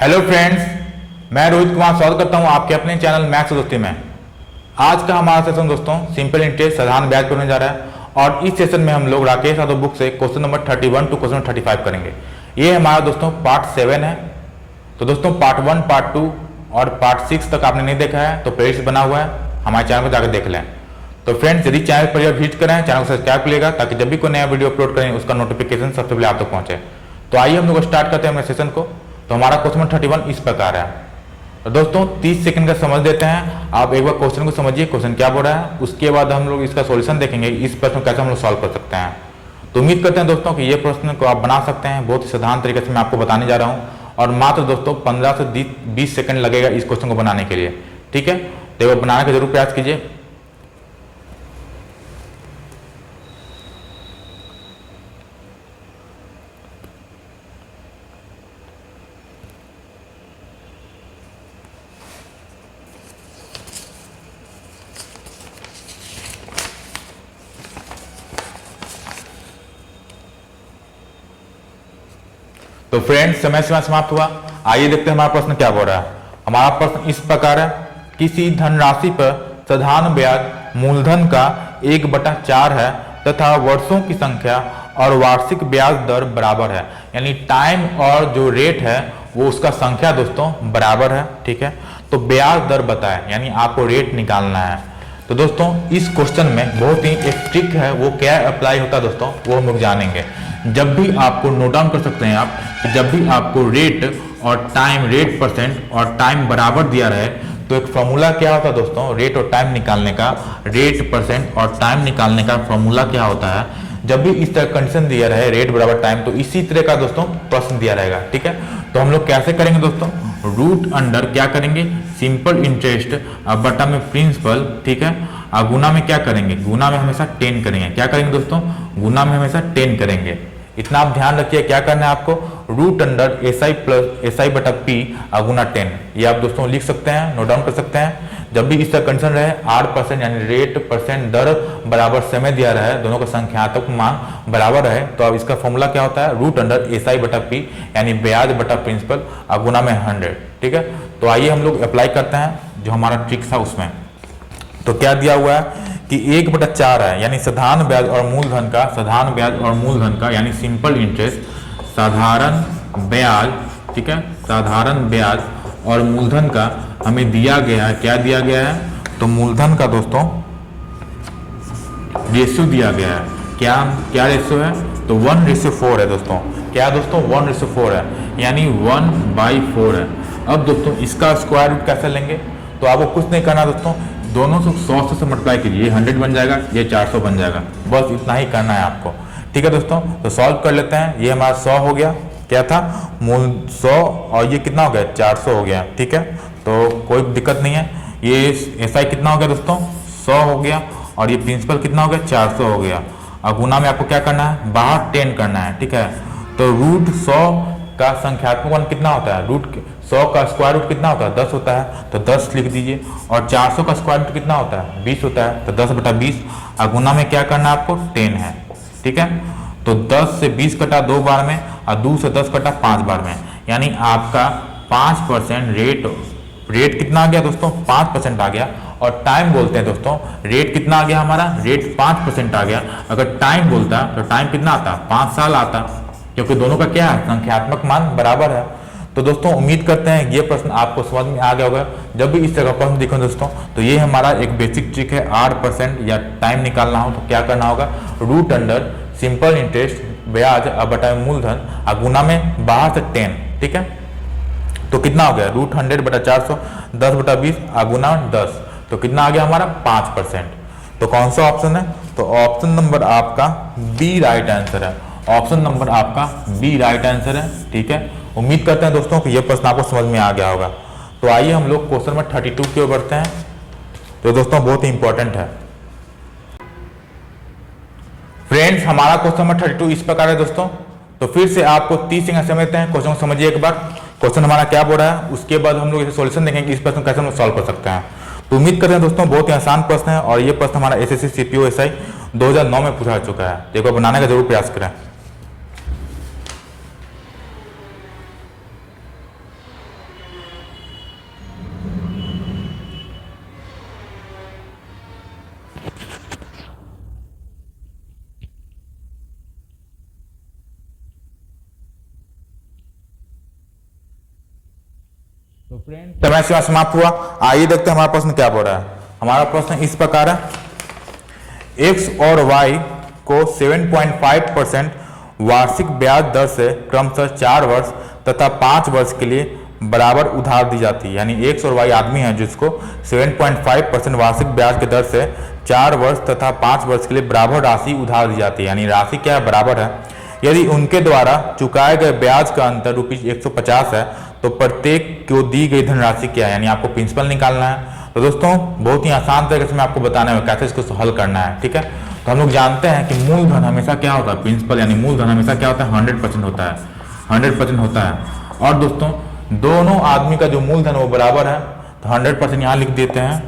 Hello friends, मैं रोहित कुमार स्वागत करता हूं आपके अपने चैनल मैथ्स दोस्ती में। आज का हमारा सेशन दोस्तों सिंपल इंटरेस्ट साधारण ब्याज पर होने जा रहा है और इस सेशन में हम लोग राकेश यादव बुक से क्वेश्चन नंबर 31 टू क्वेश्चन 35 करेंगे। ये हमारा दोस्तों पार्ट 7 है। तो दोस्तों पार्ट 1, पार्ट 2 और पार्ट 6 तक आपने नहीं देखा है तो प्लेलिस्ट बना हुआ है, हमारे चैनल पर जाकर देख लें। तो फ्रेंड्स, यदि चैनल पर यह विजिट करें, चैनल को सब्सक्राइब करिएगा ताकि जब भी कोई नया वीडियो अपलोड करें उसका नोटिफिकेशन सबसे पहले आप तक पहुंचे। तो आइए हम लोग स्टार्ट करते हैं हमारे सेशन को। तो हमारा क्वेश्चन 31 इस प्रकार है। तो दोस्तों 30 सेकंड का समझ देते हैं। आप एक बार क्वेश्चन को समझिए, क्वेश्चन क्या बोल रहा है, उसके बाद हम लोग इसका सॉल्यूशन देखेंगे, इस प्रश्न को कैसे हम लोग सॉल्व कर सकते हैं। तो उम्मीद करते हैं दोस्तों कि ये प्रश्न को आप बना सकते हैं। बहुत ही साधारण तरीके से मैं आपको बताने जा रहा हूँ और मात्र दोस्तों 15 से 20 सेकंड लगेगा इस क्वेश्चन को बनाने के लिए। ठीक है, तो वो बनाने का जरूर प्रयास कीजिए। तो फ्रेंड्स, समय सीमा समाप्त हुआ। आइए देखते हैं हमारा प्रश्न क्या बोल रहा है। हमारा प्रश्न इस प्रकार है, किसी धनराशि पर साधारण ब्याज मूलधन का 1/4 है तथा वर्षों की संख्या और वार्षिक ब्याज दर बराबर है, यानी टाइम और जो रेट है वो उसका संख्या दोस्तों बराबर है। ठीक है, तो ब्याज दर बताए, यानी आपको रेट निकालना है। तो दोस्तों इस क्वेश्चन में बहुत ही एक ट्रिक है, वो क्या अप्लाई होता है दोस्तों वो हम लोग जानेंगे। जब भी आपको नोट डाउन कर सकते हैं आप, जब भी आपको रेट और टाइम, रेट परसेंट और टाइम बराबर दिया रहे तो एक फॉर्मूला क्या होता है दोस्तों, रेट और टाइम निकालने का, रेट परसेंट और टाइम निकालने का फॉर्मूला क्या होता है। जब भी इस तरह कंडीशन दिया रहे, रेट बराबर टाइम, तो इसी तरह का दोस्तों प्रश्न दिया रहेगा। ठीक है, तो हम लोग कैसे करेंगे दोस्तों, रूट अंडर क्या करेंगे, सिंपल इंटरेस्ट बटा में प्रिंसिपल। ठीक है, और गुना में क्या करेंगे, गुना में हमेशा 10 करेंगे। क्या करेंगे दोस्तों, गुना में हमेशा 10 करेंगे। इतना आप ध्यान रखिए, क्या करना है आपको, root under SI plus SI बटा P गुना 10। ये आप दोस्तों लिख सकते हैं, नोट डाउन कर सकते हैं। जब भी इस तरह कंडीशन रहे, 8% यानी रेट परसेंट दर बराबर समय दिया रहे, दोनों का संख्यात्मक मान बराबर है, तो अब इसका फॉर्मूला क्या होता है, रूट अंडर SI बटा P यानी ब्याज बटा प्रिंसिपल गुना में 100। ठीक है, तो आइए हम लोग अप्लाई करते हैं जो हमारा ट्रिक था उसमें। तो क्या दिया हुआ है कि 1/4 है, यानी साधारण ब्याज और मूलधन का, साधारण ब्याज और मूलधन का यानी सिंपल इंटरेस्ट, साधारण ब्याज। ठीक है, साधारण ब्याज और मूलधन का हमें दिया गया है। क्या दिया गया है, तो मूलधन का दोस्तों रेशियो दिया गया है। क्या क्या रेशियो है, तो 1:4 है दोस्तों। क्या दोस्तों, 1:4 है, यानी 1/4 है। अब दोस्तों इसका स्क्वायर रूट कैसे लेंगे, तो आपको कुछ नहीं करना दोस्तों, दोनों से 100 से मल्टीप्लाई कीजिए, ये 100 बन जाएगा, ये 400 बन जाएगा, बस इतना ही करना है आपको। ठीक है दोस्तों, तो सॉल्व कर लेते हैं। ये हमारा 100 हो गया, क्या था मूल 100, और ये कितना हो गया, 400 हो गया। ठीक है, तो कोई दिक्कत नहीं है। ये SI कितना हो गया दोस्तों, 100 हो गया, और ये प्रिंसिपल कितना हो गया, 400 हो गया। और गुना में आपको क्या करना है, बाहर 10 करना है। ठीक है, तो रूट 100 का संख्यात्मक मान कितना होता है, रूट 100 का स्क्वायर रूट कितना होता है, 10 होता है, तो 10 लिख दीजिए। और 400 का स्क्वायर रूट कितना होता है, 20 होता है, तो 10/20। और गुना में क्या करना है आपको, 10 है। ठीक है, तो 10 से 20 कटा 2 बार में, और 2 से 10 कटा 5 बार में, यानी आपका 5% रेट कितना आ गया दोस्तों, 5% आ गया। और टाइम बोलते हैं दोस्तों, रेट कितना आ गया हमारा, रेट 5% आ गया। अगर टाइम बोलता तो टाइम कितना आता, 5 साल आता, क्योंकि दोनों का क्या है, संख्यात्मक मान बराबर है। तो दोस्तों उम्मीद करते हैं ये प्रश्न आपको समझ में आ गया होगा। जब भी इस तरह का प्रश्न देखो दोस्तों, तो ये हमारा एक बेसिक ट्रिक है। 8% या टाइम निकालना हो तो क्या करना होगा, रूट अंडर सिंपल इंटरेस्ट ब्याज बटा मूलधन गुना में बाहर से 10। ठीक है, तो कितना हो गया, रूट 100/400, 10/20 गुना 10, तो कितना आ गया हमारा 5%। तो कौन सा ऑप्शन है, तो ऑप्शन नंबर आपका बी राइट आंसर है। ऑप्शन नंबर आपका बी राइट आंसर है। ठीक है, उम्मीद करते हैं दोस्तों कि यह प्रश्न आपको समझ में आ गया होगा। तो आइए हम लोग क्वेश्चन नंबर 32 की ओर बढ़ते हैं, तो दोस्तों बहुत ही इंपॉर्टेंट है। फ्रेंड्स, हमारा क्वेश्चन नंबर 32 इस प्रकार है दोस्तों। तो फिर से आपको 30 सेकंड समय देते हैं, क्वेश्चन को समझिए एक बार, क्वेश्चन हमारा क्या बोल रहा है, उसके बाद हम लोग इसे सॉल्यूशन देखेंगे, इस प्रश्न कैसे हम लोग सॉल्व कर सकते हैं। तो उम्मीद करते हैं दोस्तों बहुत ही आसान प्रश्न है, और ये प्रश्न हमारा SSC CPO SI 2009 में पूछा चुका है। तो एक बार बनाने का जरूर प्रयास करें। तो फ्रेंड्स समय सीमा समाप्त हुआ। आइए देखते हैं हमारा प्रश्न क्या बोल रहा है। हमारा प्रश्न इस प्रकार है, एक्स और वाई को 7.5% वार्षिक ब्याज दर से क्रमशः 4 वर्ष तथा 5 वर्ष के लिए बराबर उधार दी जाती है। यानी एक्स और वाई आदमी है जिसको 7.5% वार्षिक ब्याज के दर से 4 वर्ष तथा 5 वर्ष के लिए बराबर राशि उधार दी जाती है। यानी राशि क्या है, बराबर है। यदि उनके द्वारा चुकाए गए ब्याज का अंतर ₹150 है तो प्रत्येक को दी गई धनराशि क्या है, यानी आपको प्रिंसिपल निकालना है। तो दोस्तों बहुत ही आसान तरीके से मैं आपको बताने में कैसे इसको हल करना है, ठीक है। तो हम लोग जानते हैं कि मूलधन हमेशा क्या होता है, प्रिंसिपल यानी मूलधन हमेशा क्या होता है, 100% होता है, 100% होता है। और दोस्तों दोनों आदमी का जो मूलधन वो बराबर है, तो 100% यहाँ लिख देते हैं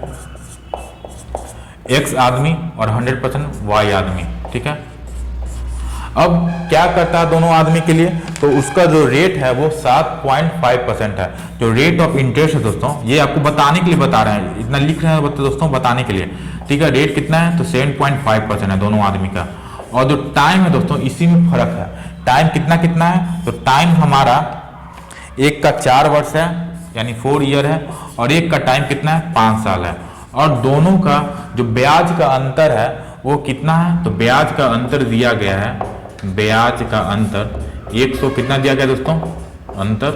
एक्स आदमी और 100% वाई आदमी, ठीक है। अब क्या करता है दोनों आदमी के लिए, तो उसका जो रेट है वो 7.5% है। जो रेट ऑफ इंटरेस्ट है दोस्तों, ये आपको बताने के लिए बता रहे हैं, इतना लिख रहे हैं दोस्तों बताने के लिए, ठीक है। रेट कितना है, तो 7.5% है दोनों आदमी का। और जो टाइम है दोस्तों, इसी में फर्क है। टाइम कितना कितना है, तो टाइम हमारा एक का 4 वर्ष है यानी 4 ईयर है, और एक का टाइम कितना है, 5 साल है। और दोनों का जो ब्याज का अंतर है वो कितना है, तो ब्याज का अंतर दिया गया है, ब्याज का अंतर 100 कितना दिया गया दोस्तों, अंतर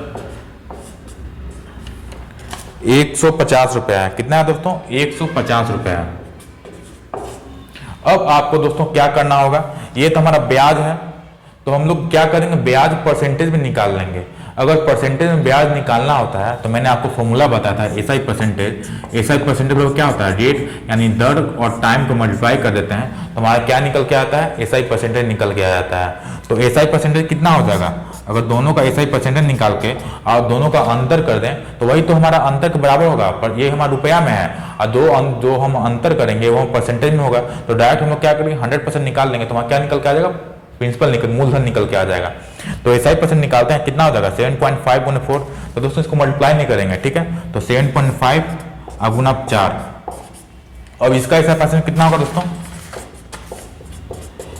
150 रुपया है। कितना है दोस्तों, 150 रुपया है। अब आपको दोस्तों क्या करना होगा, ये तो हमारा ब्याज है, तो हम लोग क्या करेंगे, ब्याज परसेंटेज में निकाल लेंगे। अगर परसेंटेज में ब्याज निकालना होता है तो मैंने आपको फॉर्मूला बताया था एसआई परसेंटेज। एसआई परसेंटेज क्या होता है, रेट यानी दर और टाइम को मल्टीप्लाई कर देते हैं तो हमारा क्या निकल के आता है, एसआई परसेंटेज निकल के आ जाता है। तो एसआई परसेंटेज कितना हो जाएगा, अगर दोनों का एसआई परसेंटेज निकाल के और दोनों का अंतर कर दें तो वही तो हमारा अंतर के बराबर होगा, पर ये हमारा रुपया में है और जो हम अंतर करेंगे वो परसेंटेज में होगा। तो डायरेक्ट हम लोग क्या करेंगे, 100% निकाल लेंगे तो हमारा क्या निकल के आ जाएगा, प्रिंसिपल निकल मूलधन निकल के आ जाएगा। तो एसआई परसेंट निकालते हैं, कितना हो जाएगा 7.5 गुना 4। तो दोस्तों इसको मल्टीप्लाई नहीं करेंगे, ठीक है। तो 7.5 गुना 4, और इसका एसआई परसेंट कितना होगा दोस्तों,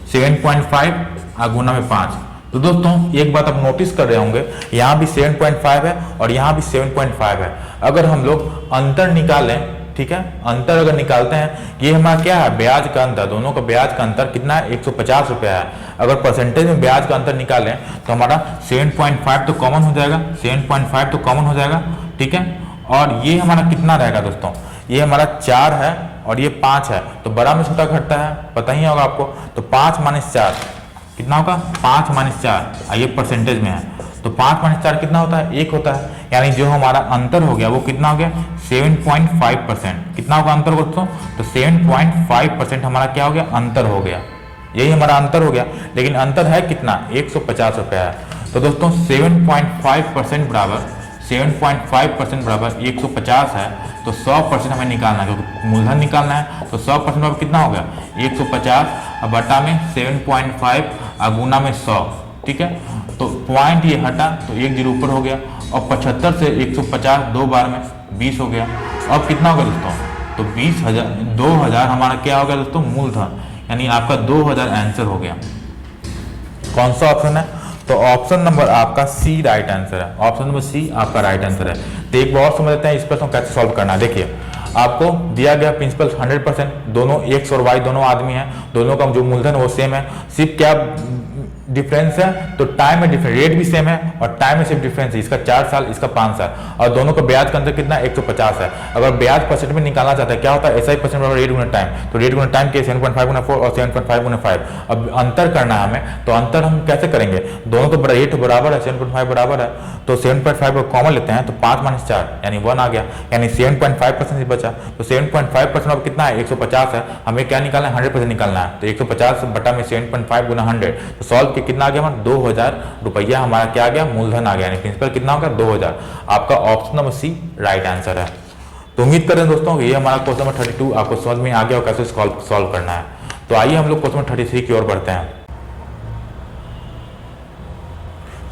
7.5 गुना में 5। तो दोस्तों एक बात आप नोटिस कर रहे होंगे, यहाँ भी 7.5 है और यहाँ भी 7.5 है। अगर हम लोग अंतर निकालें, ठीक है, अंतर अगर निकालते हैं, ये हमारा क्या है, ब्याज का अंतर, दोनों का ब्याज का अंतर कितना है, 150 रुपया है। अगर परसेंटेज में ब्याज का अंतर निकालें तो हमारा 7.5 तो कॉमन हो जाएगा, 7.5 तो कॉमन हो जाएगा, ठीक है। और ये हमारा कितना रहेगा दोस्तों, ये हमारा 4 है और ये 5 है, तो बड़ा में छोटा घटता है, पता ही होगा आपको। तो 5 - 4 कितना होगा, 5 - 4, ये परसेंटेज में है, तो 5 - 4 कितना होता है, 1 होता है। यानी जो हमारा अंतर हो गया वो कितना हो गया, 7.5%। कितना होगा अंतर दोस्तों, तो 7.5% हमारा क्या हो गया, अंतर हो गया, यही हमारा अंतर हो गया। लेकिन अंतर है कितना, 150 रुपया है। तो दोस्तों 7.5% बराबर 7.5% बराबर 150 है, तो 100% हमें निकालना है, क्योंकि मूलधन निकालना है। तो 100% बराबर कितना हो गया, 150 बटा में 7.5 गुना में 100, ठीक है। तो पॉइंट ये हटा तो 1 जीरो ऊपर हो गया, और 75 से 150 2 बार में 20 हो गया। अब कितना होगा दोस्तों, तो 2000 हमारा क्या हो गया दोस्तों, मूलधन, यानी आपका 2000 आंसर हो गया। कौन सा ऑप्शन है, तो ऑप्शन नंबर आपका सी राइट आंसर है, ऑप्शन नंबर सी आपका राइट आंसर है। तो एक बार समझ लेते हैं इस प्रश्न कैसे सॉल्व करना है। देखिए आपको दिया गया प्रिंसिपल 100%, दोनों एक्स और वाई दोनों आदमी हैं, दोनों का जो मूलधन वो सेम है, सिर्फ क्या डिफरेंस है, तो टाइम में डिफरेंस, रेट भी सेम है और टाइम में सिर्फ डिफरेंस है, इसका 4 साल इसका 5 साल, और दोनों का ब्याज का अंतर कितना 150 है। अगर ब्याज परसेंट में निकालना चाहता है क्या होता है, एसआई परसेंट बराबर रेट गुना टाइम, तो रेट गुना टाइम के 7.5 गुना 4 और 7.5 गुना 5। अब अंतर करना है हमें, तो अंतर हम कैसे करेंगे, दोनों का रेट बराबर है, 7.5 बराबर है, तो 7.5 कॉमन लेते हैं, तो 5 - 4 यानी 1 आ गया, यानी 7.5% बचा। तो 7.5% अब कितना है, 150 है, हमें क्या निकालना है, 100% निकालना है। तो 150 बटा में 7.5 गुना 100, तो सॉल्व के कितना आ गया हमारा, 2000 रुपया हमारा क्या आ गया, मूलधन आ गया, यानी प्रिंसिपल कितना होगा, 2000। आपका option number C right answer है। तो उम्मीद करें दोस्तों ये हमारा क्वेश्चन नंबर 32 आपको समझ में आ गया और कैसे सॉल्व करना है। तो आइए हम लोग क्वेश्चन नंबर 33 की ओर बढ़ते हैं।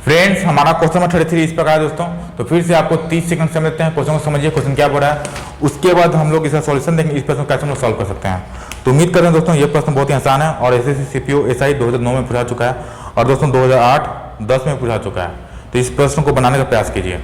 फ्रेंड्स हमारा क्वेश्चन नंबर 33 इस प्रकार है दोस्तों। तो फिर से आपको 30 सेकंड समझ लेते हैं, क्वेश्चन को समझिए, क्वेश्चन क्या बोल रहा है, उसके बाद हम लोग इसका सॉल्यूशन देखेंगे, इस प्रश्न को कैसे हम लोग सॉल्व कर सकते हैं। तो उम्मीद करें दोस्तों ये प्रश्न बहुत ही आसान है और एसएससी सीपीओ एसआई 2009 में पूछा चुका है और दोस्तों 2008-10 में पूछा चुका है। तो इस प्रश्न को बनाने का प्रयास कीजिए।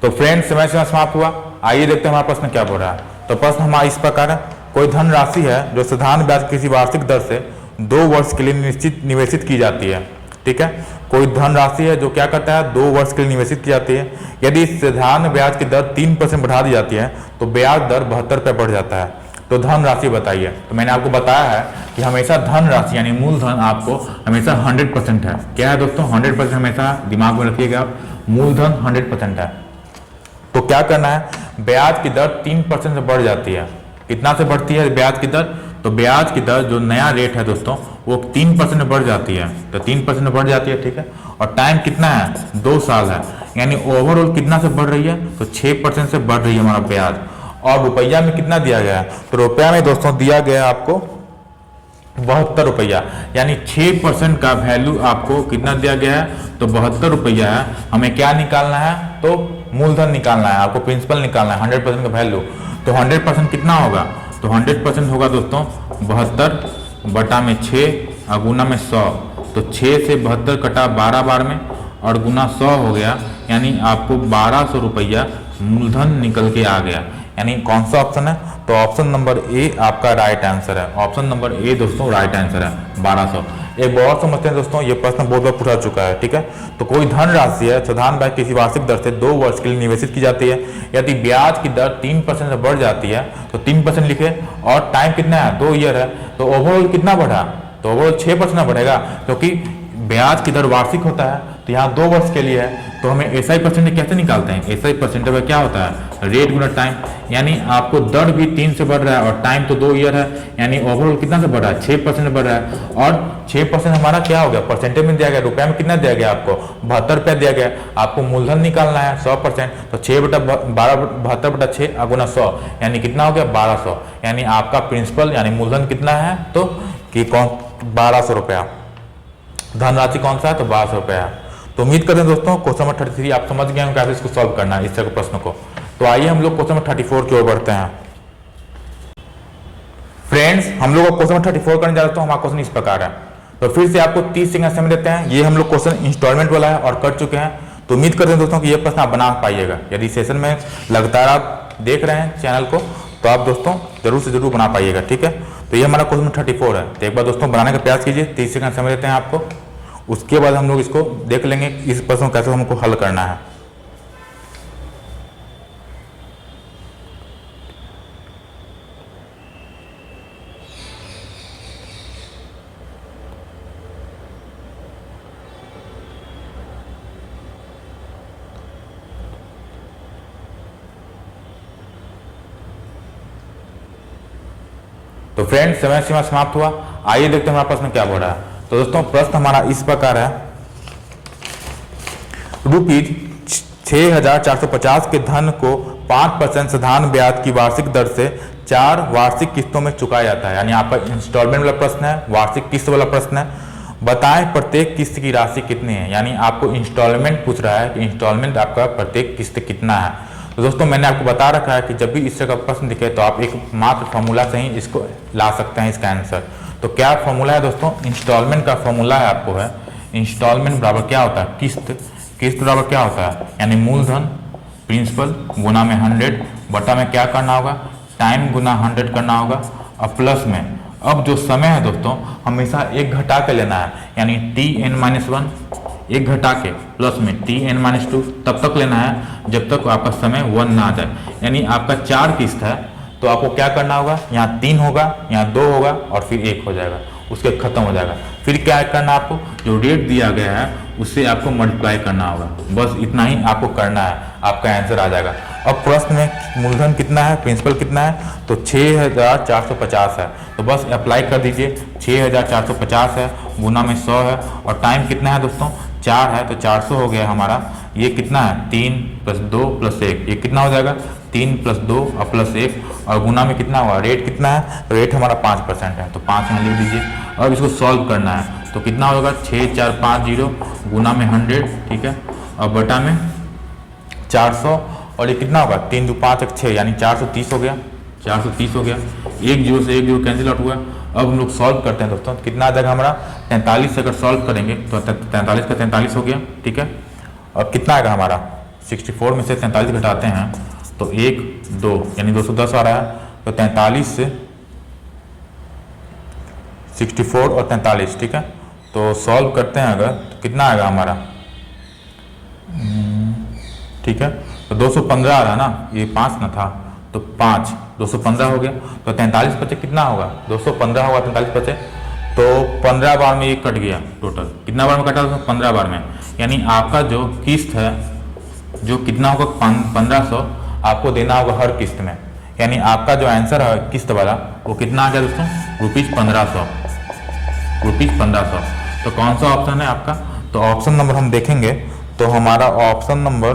तो फ्रेंड्स समय सीमा समाप्त हुआ। आइए देखते हैं हमारा प्रश्न क्या बोल रहा है। तो प्रश्न हमारा इस प्रकार है, कोई धनराशि है जो साधारण ब्याज किसी वार्षिक दर से 2 वर्ष के लिए निवेशित की जाती है। ठीक है, कोई धनराशि है जो क्या करता है 2 वर्ष के लिए निवेशित की जाती है। यदि साधारण ब्याज की दर 3% बढ़ा दी जाती है तो ब्याज दर 72 रुपये बढ़ जाता है। तो धनराशि बताइए। तो मैंने आपको बताया है कि हमेशा धनराशि यानी मूलधन आपको हमेशा 100% है। क्या है दोस्तों, 100% हमेशा दिमाग में रखिएगा आप, मूलधन 100% है। तो क्या करना है, ब्याज की दर 3% से बढ़ जाती है। कितना से बढ़ती है ब्याज की दर, तो ब्याज की दर जो नया रेट है दोस्तों वो 3% बढ़ जाती है। तो 3% बढ़ जाती है, ठीक है। और टाइम कितना है, 2 साल है, यानी ओवरऑल कितना से बढ़ रही है, तो 6% से बढ़ रही है हमारा ब्याज। और रुपया में कितना दिया गया है, तो रुपया में दोस्तों दिया गया है आपको 72 रुपया, यानी 6% का वैल्यू आपको कितना दिया गया है, तो 72 रुपया है। हमें क्या निकालना है, तो मूलधन निकालना है, आपको प्रिंसिपल निकालना है 100% का वैल्यू। तो 100% कितना होगा, तो 100% होगा दोस्तों 72 बटा में 6 और गुना में 100। तो 6 से 72 कटा 12 बार में और गुना 100 हो गया, यानी आपको 1200 रुपया मूलधन निकल के आ गया। यानी कौन सा ऑप्शन है, तो ऑप्शन नंबर ए आपका राइट आंसर है। ऑप्शन नंबर ए दोस्तों राइट आंसर है, 1200। एक बहुत समझते हैं दोस्तों, ये प्रश्न बहुत बार पूछा चुका है। ठीक है, तो कोई धनराशि है साधारण ब्याज किसी वार्षिक दर से 2 वर्ष के लिए निवेशित की जाती है। यदि ब्याज की दर 3% से बढ़ जाती है तो 3% लिखे, और टाइम कितना है, 2 ईयर है। तो ओवरऑल कितना बढ़ा, तो ओवरऑल 6% बढ़ेगा, क्योंकि ब्याज की दर वार्षिक होता है। तो यहाँ 2 वर्ष के लिए है, तो हमें एसआई परसेंटेज कैसे निकालते हैं, एसआई परसेंटेज में क्या होता है, रेट गुना टाइम। यानी आपको दर भी 3 से बढ़ रहा है और टाइम तो 2 ईयर है, यानी ओवरऑल कितना से बढ़ रहा है, 6% बढ़ रहा है। और 6% हमारा क्या हो गया, परसेंटेज में दिया गया, रुपया में कितना दिया गया आपको, 72 रुपया दिया गया। आपको मूलधन निकालना है 100%, तो 6/72/6 गुना 100, यानी कितना हो गया 1200। यानी आपका प्रिंसिपल यानी मूलधन कितना है, तो कि कौन 1200 रुपया, धनराशि कौन सा है, तो 1200 रुपया है। तो उम्मीद करते हैं दोस्तों क्वेश्चन नंबर 33 आप समझ गए हैं कैसे इसको सॉल्व करना है, इस तरह के प्रश्न को। तो आइए हम लोग क्वेश्चन नंबर 34 की ओर बढ़ते हैं। फ्रेंड्स हम लोग क्वेश्चन नंबर 34 करने जा रहे हैं। तो हमारा क्वेश्चन इस प्रकार है, तो फिर से आपको 30 सेकंड समय देते हैं। ये हम लोग क्वेश्चन इंस्टॉलमेंट वाला है और कर चुके हैं। तो उम्मीद करते हैं दोस्तों कि ये प्रश्न आप बना पाइएगा। यदि सेशन में लगातार आप देख रहे हैं चैनल को, तो आप दोस्तों जरूर से जरूर बना पाइएगा। ठीक है, तो ये हमारा क्वेश्चन नंबर 34 है। तो एक बार दोस्तों बनाने का प्रयास कीजिए, 30 सेकंड समय देते हैं आपको। उसके बाद हम लोग इसको देख लेंगे इस प्रश्न को कैसे हमको हल करना है। तो फ्रेंड्स समय सीमा समाप्त हुआ। आइए देखते हैं हमारा प्रश्न क्या बोल रहा है। तो दोस्तों प्रश्न हमारा इस प्रकार है, रुपीज 6450 के धन को 5% साधारण ब्याज की वार्षिक दर से 4 वार्षिक किस्तों में चुकाया जाता है। यानी आपका इंस्टॉलमेंट वाला प्रश्न है, वार्षिक किस्त वाला प्रश्न है। बताएं प्रत्येक किस्त की राशि कितनी है, यानी आपको इंस्टॉलमेंट पूछ रहा है कि इंस्टॉलमेंट आपका प्रत्येक किस्त कितना है। तो दोस्तों मैंने आपको बता रखा है कि जब भी इस तरह का प्रश्न दिखे तो आप एक मात्र फॉर्मूला से ही इसको ला सकते हैं इसका आंसर। तो क्या फॉर्मूला है दोस्तों, इंस्टॉलमेंट का फॉर्मूला है आपको है, इंस्टॉलमेंट बराबर क्या होता है, किस्त। किस्त बराबर क्या होता है, यानी मूलधन प्रिंसिपल गुना में 100 बटा में क्या करना होगा, टाइम गुना 100 करना होगा, और प्लस में अब जो समय है दोस्तों हमेशा एक घटा के लेना है, यानी Tn-1 एक घटा के प्लस में Tn-2 तब तक लेना है जब तक आपका समय 1 ना आ जाए। यानी आपका 4 किस्त है तो आपको क्या करना होगा, यहाँ 3 होगा, यहाँ 2 होगा और फिर 1 हो जाएगा, उसके खत्म हो जाएगा। फिर क्या करना है, आपको जो रेट दिया गया है उससे आपको मल्टीप्लाई करना होगा। बस इतना ही आपको करना है, आपका आंसर आ जाएगा। अब प्रश्न में मूलधन कितना है, प्रिंसिपल कितना है, तो 6450 है। तो बस अप्लाई कर दीजिए, 6450 है गुना में 100 है, और टाइम कितना है दोस्तों 4 है, तो 400 हो गया हमारा। ये कितना है 3 + 2 + 1, ये कितना हो जाएगा 3 + 2 और +1, और गुना में कितना होगा, रेट कितना है, रेट हमारा 5% है, तो 5 यहाँ लिख दीजिए। अब इसको सॉल्व करना है, तो कितना होगा 6450 गुना में 100, ठीक है, और बटा में 400, और ये कितना होगा 3 × 5 = 6, यानी 430 हो गया, 430 हो गया। 1 0 से 1 0 कैंसिल आउट हुआ। अब हम लोग सॉल्व करते हैं दोस्तों, कितना आ जाएगा हमारा 43 से अगर सॉल्व करेंगे तो 43 का 43 हो गया, ठीक है। और कितना आएगा हमारा 64 में से 43 घटाते हैं तो 1 2 यानी 210 आ रहा है। तो 43 से 64 और 43, ठीक है। तो सॉल्व करते हैं अगर तो कितना आएगा हमारा, ठीक है। तो 215 आ रहा है ना, ये 5 ना था तो 5 215 हो गया। तो 43 बचे कितना होगा, 215 होगा 43 बचे तो 15 बार में ये कट गया। टोटल कितना बार में कटा, 15 बार में। यानी आपका जो किस्त है जो कितना होगा 1500 आपको देना होगा हर किस्त में। यानी आपका जो आंसर है किस्त वाला वो कितना आ गया दोस्तों, ₹1500, ₹1500। तो कौन सा ऑप्शन है आपका, तो ऑप्शन नंबर हम देखेंगे तो हमारा option number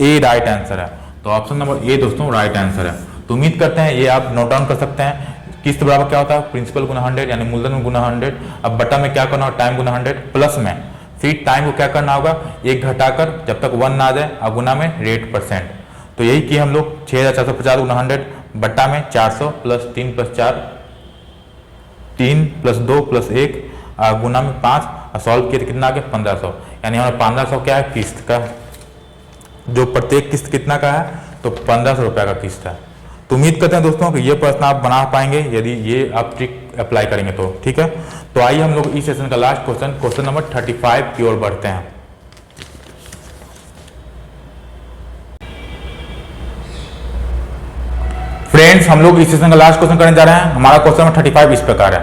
A right answer है। तो ऑप्शन नंबर ए दोस्तों राइट आंसर है। तो उम्मीद करते हैं ये आप नोट डाउन कर सकते हैं। किस्त बराबर क्या होता है, प्रिंसिपल गुना 100 यानी मूलधन में गुना 100। अब बटा में क्या करना होगा, टाइम गुना 100 प्लस में फिर टाइम को क्या करना होगा, एक घटाकर जब तक 1 ना आ जाए और गुना में रेट परसेंट। तो यही कि हम लोग 6450 गुना 100 बट्टा में 400 प्लस 3 प्लस 4 3 प्लस 2 प्लस 1 गुना में 5 और सॉल्व किया तो कितना आ गया 1500। यानी हमारा 1500 क्या है किस्त का, जो प्रत्येक किस्त कितना का है तो 1500 रुपये का किस्त है। तो उम्मीद करते हैं दोस्तों कि ये प्रश्न आप बना पाएंगे यदि ये आप ट्रिक अप्लाई करेंगे तो, ठीक है। तो आइए हम लोग इस सेशन का लास्ट क्वेश्चन नंबर 35 की ओर बढ़ते हैं। फ्रेंड्स हम लोग इस सेशन का लास्ट क्वेश्चन करने जा रहे हैं। हमारा क्वेश्चन नंबर 35 इस प्रकार है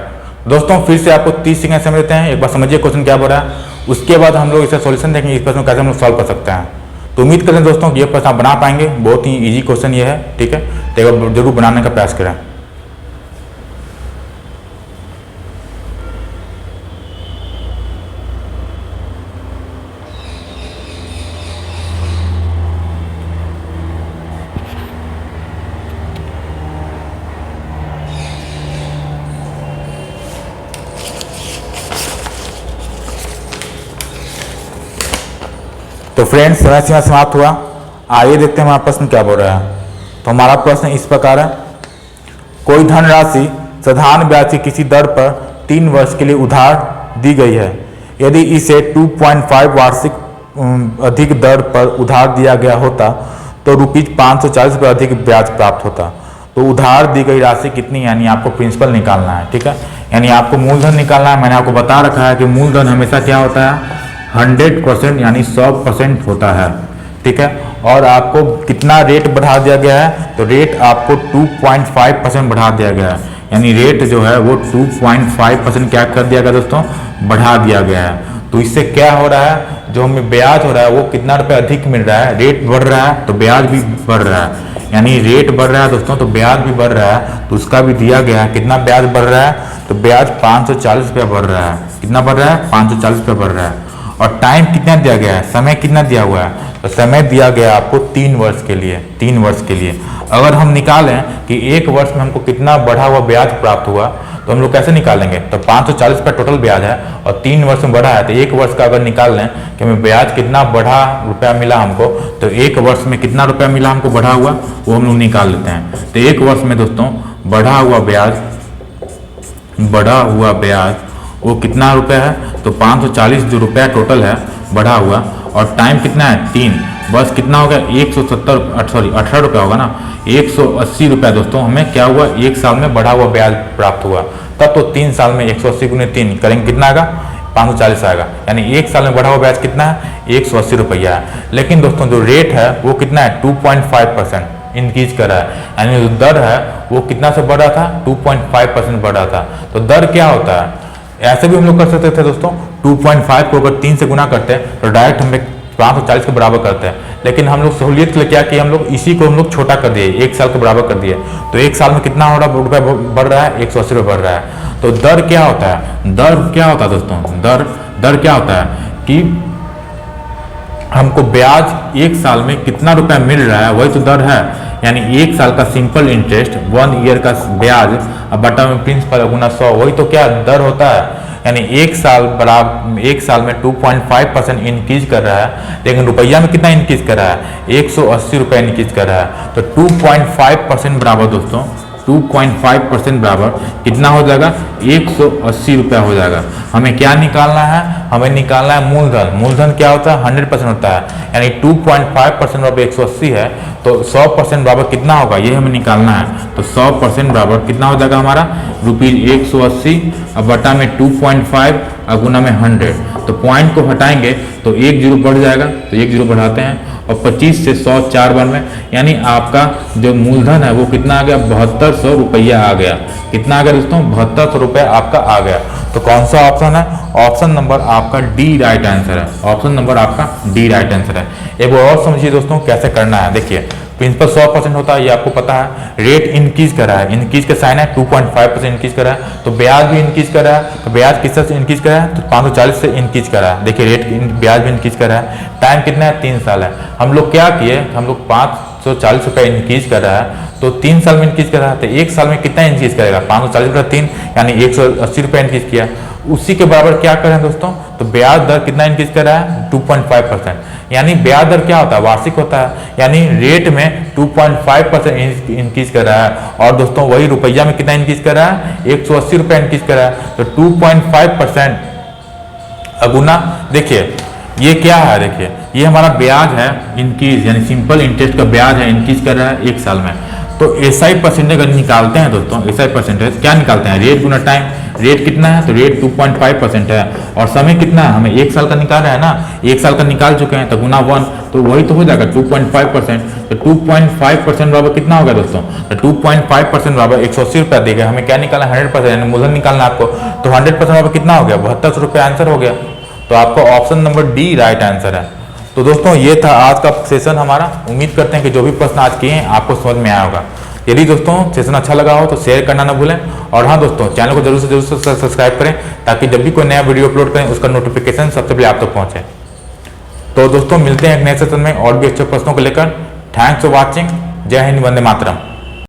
दोस्तों। फिर से आपको 30 सेकंड समय देते हैं, एक बार समझिए क्वेश्चन क्या बोल रहा है, उसके बाद हम लोग इसका सॉल्यूशन देखेंगे, इस प्रश्न को कैसे हम लोग सॉल्व कर सकते हैं। तो उम्मीद करते हैं दोस्तों कि ये प्रश्न आप बना पाएंगे, बहुत ही इजी क्वेश्चन ये है, ठीक है। तो एक बार जरूर बनाने का प्रयास करें। तो फ्रेंड्स समय सीमा समाप्त हुआ। आइए देखते हैं हमारा प्रश्न क्या बोल रहा है। तो हमारा प्रश्न इस प्रकार है, कोई धनराशि साधारण ब्याज की किसी दर पर 3 वर्ष के लिए उधार दी गई है। यदि इसे 2.5 वार्षिक अधिक दर पर उधार दिया गया होता तो ₹540 अधिक ब्याज प्राप्त होता। तो उधार दी गई राशि कितनी, यानी आपको प्रिंसिपल निकालना है, ठीक है। यानी आपको मूलधन निकालना है। मैंने आपको बता रखा है कि मूलधन हमेशा क्या होता है 100% यानी 100% होता है, ठीक है। और आपको कितना रेट बढ़ा दिया गया है, तो रेट आपको 2.5% बढ़ा दिया गया है। यानी रेट जो है वो 2.5% क्या कर दिया गया दोस्तों, बढ़ा दिया गया है। तो इससे क्या हो रहा है, जो हमें ब्याज हो रहा है वो कितना रुपए अधिक मिल रहा है, रेट बढ़ रहा है तो ब्याज भी बढ़ रहा है। यानी रेट बढ़ रहा है दोस्तों तो ब्याज भी बढ़ रहा है। तो उसका भी दिया गया है कितना ब्याज बढ़ रहा है, तो ब्याज 540 रुपया बढ़ रहा है। कितना बढ़ रहा है, 540 रुपया बढ़ रहा है। और टाइम कितना दिया गया है, समय कितना दिया हुआ है, तो समय दिया गया आपको 3 वर्ष के लिए, 3 वर्ष के लिए। अगर हम निकालें कि 1 वर्ष में हमको कितना बढ़ा हुआ ब्याज प्राप्त हुआ तो हम लोग कैसे निकालेंगे, तो 540 का टोटल ब्याज है और 3 वर्ष में बढ़ा है तो 1 वर्ष का अगर निकाल लें कि हमें ब्याज कितना बढ़ा रुपया मिला हमको, तो 1 वर्ष में कितना रुपया मिला हमको बढ़ा हुआ वो हम लोग निकाल लेते हैं। तो 1 वर्ष में दोस्तों बढ़ा हुआ ब्याज वो कितना रुपया है, तो 540 जो रुपया टोटल है बढ़ा हुआ, और टाइम कितना है 3, बस कितना हो गया 18 रुपया होगा ना, 180 रुपया दोस्तों हमें क्या हुआ 1 साल में बढ़ा हुआ ब्याज प्राप्त हुआ। तब तो 3 साल में 180 गुने 3 करेंगे कितना आएगा 540 आएगा। यानी 1 साल में बढ़ा हुआ ब्याज कितना है 180 रुपया है। लेकिन दोस्तों जो रेट है वो कितना है 2.5% इंक्रीज कर रहा है। यानी जो दर है वो कितना से बढ़ रहा था 2.5% बढ़ रहा था। तो दर क्या होता है, ऐसे भी हम लोग कर सकते थे दोस्तों, 2.5 को अगर 3 से गुना करते हैं तो डायरेक्ट हम 540 के बराबर करते हैं। लेकिन हम लोग सहूलियत के लिए क्या किया, हम लोग इसी को हम लोग छोटा कर दिए, 1 साल के बराबर कर दिए। तो 1 साल में कितना हो रहा रुपया बढ़ रहा है 180 रुपये बढ़ रहा है। तो दर क्या होता है, दर क्या होता है दोस्तों, दर क्या होता है कि हमको ब्याज 1 साल में कितना रुपया मिल रहा है वही तो दर है। यानी 1 साल का सिंपल इंटरेस्ट 1 ईयर का ब्याज अब बटा में प्रिंसिपल गुना 100 वही तो क्या दर होता है। यानी 1 साल में 2.5% इंक्रीज कर रहा है, लेकिन रुपया में कितना इंक्रीज कर रहा है 180 रुपया इंक्रीज कर रहा है। तो 2.5% बराबर दोस्तों 2.5% बराबर कितना हो जाएगा 180 रुपया हो जाएगा। हमें क्या निकालना है हमें निकालना है मूलधन। मूलधन क्या होता है? 100% होता है, यानी 2.5% बराबर 180 है, तो 100% बराबर कितना होगा ये हमें निकालना है। तो 100% बराबर कितना हो जाएगा हमारा? ₹180 अब बटा में 2.5 और गुना में 100। तो पॉइंट को हटाएंगे तो एक जीरो बढ़ जाएगा, तो एक जीरो बढ़ाते हैं और 25 से 100 4 बार में, यानी आपका जो मूलधन है वो कितना आ गया? 7200 रुपया आ गया। कितना आ गया दोस्तों? 7200 रुपया आपका आ गया। तो कौन सा ऑप्शन है? ऑप्शन नंबर आपका डी राइट आंसर है। ऑप्शन नंबर आपका डी राइट आंसर है। एक और समझिए दोस्तों कैसे करना है। देखिए प्रिंसिपल 100% होता है, ये आपको पता है। रेट इंक्रीज कर रहा है, इंक्रीज का साइन है 2.5% इंक्रीज कर रहा है, तो ब्याज भी इंक्रीज कर रहा है। तो ब्याज किस से इंक्रीज कर रहा है? तो 540 से इंक्रीज कर रहा है। देखिए रेट ब्याज भी इंक्रीज कर रहा है। टाइम कितना है? 3 साल है। हम लोग क्या किए? हम लोग 540 रुपये इंक्रीज कर रहा है, तो 3 साल में इंक्रीज कर रहा है, तो 1 साल में कितना इंक्रीज करेगा? 540/3 यानी 180 रुपये इंक्रीज किया। उसी के बराबर क्या करें दोस्तों? तो ब्याज दर कितना इंक्रीज कर रहा है? 2.5%, यानी ब्याज दर क्या होता है? वार्षिक होता है, यानी रेट में 2.5% इंक्रीज कर रहा है। और दोस्तों वही रुपया में कितना इंक्रीज कर रहा है? 180 रुपये इंक्रीज कर रहा है। तो 2.5% अगुना, देखिए ये क्या है? देखिए ये हमारा ब्याज है इंक्रीज, यानी सिंपल इंटरेस्ट का ब्याज है, इंक्रीज कर रहा है 1 साल में। तो एसआई परसेंटेज अगर निकालते हैं दोस्तों, एसआई परसेंटेज क्या निकालते हैं? रेट गुना टाइम। रेट कितना है? तो रेट 2.5% है, और समय कितना है? हमें 1 साल का निकाल रहा है ना, 1 साल का निकाल चुके हैं, तो गुना 1, तो वही तो हो जाएगा 2.5%। तो 2.5% बराबर कितना होगा दोस्तों? तो 2.5% बराबर 180 रुपया देगा। हमें क्या निकालना है? 100%, यानी मूलधन निकालना है आपको। तो 100% बराबर कितना हो गया? 7200 रुपया आंसर हो गया। तो आपका option number D right answer है। तो दोस्तों ये था आज का सेशन हमारा। उम्मीद करते हैं कि जो भी प्रश्न आज किए हैं आपको समझ में आया होगा। यदि दोस्तों सेशन अच्छा लगा हो तो शेयर करना ना भूलें, और हाँ दोस्तों चैनल को जरूर से सब्सक्राइब करें, ताकि जब भी कोई नया वीडियो अपलोड करें उसका नोटिफिकेशन सबसे पहले आप तक पहुंचे। तो दोस्तों मिलते हैं एक नए सेशन में और भी अच्छे प्रश्नों को लेकर। Thanks for watching. जय हिंद, वंदे मातरम।